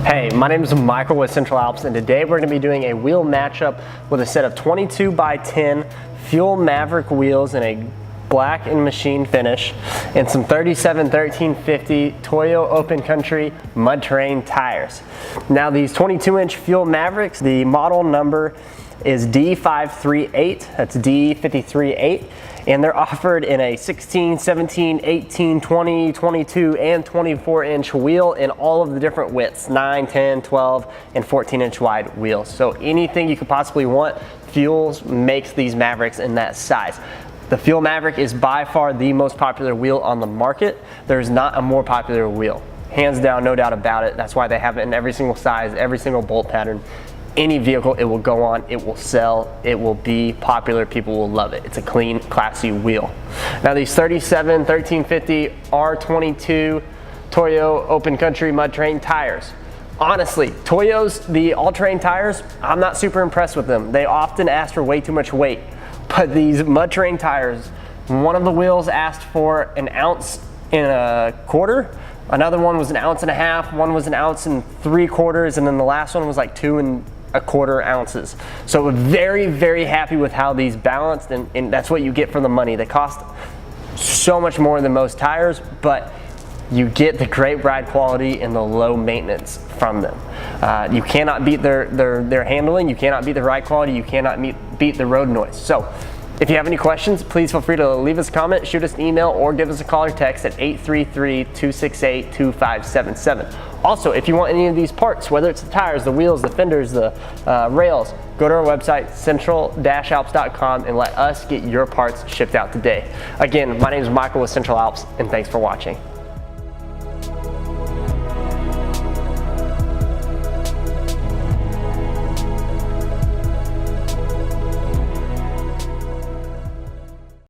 Hey, my name is Michael with Central Alps, and today we're going to be doing a wheel matchup with a set of 22x10 Fuel Maverick wheels in a black and machine finish and some 37-1350 Toyo Open Country mud terrain tires. Now these 22-inch Fuel Mavericks, the model number is D538, that's D538, and they're offered in a 16, 17, 18, 20, 22, and 24-inch wheel in all of the different widths, 9, 10, 12, and 14-inch wide wheels. So anything you could possibly want, Fuels makes these Mavericks in that size. The Fuel Maverick is by far the most popular wheel on the market. There's not a more popular wheel. Hands down, no doubt about it. That's why they have it in every single size, every single bolt pattern. Any vehicle it will go on, it will sell, it will be popular, people will love it. It's a clean, classy wheel. Now these 37-1350 R22 Toyo Open Country mud terrain tires. Honestly, Toyo's, the all-terrain tires, I'm not super impressed with them. They often ask for way too much weight. But these mud terrain tires, one of the wheels asked for 1 ounce and a quarter, another one was 1.5 ounces, one was 1 3/4 ounces, and then the last one was like 2 1/4 ounces. So very, very happy with how these balanced, and that's what you get for the money. They cost so much more than most tires, but you get the great ride quality and the low maintenance from them. You cannot beat their handling, you cannot beat the ride quality, you cannot beat the road noise. So if you have any questions, please feel free to leave us a comment, shoot us an email, or give us a call or text at 833-268-2577. Also, if you want any of these parts, whether it's the tires, the wheels, the fenders, the rails, go to our website, central-alps.com, and let us get your parts shipped out today. Again, my name is Michael with Central Alps, and thanks for watching.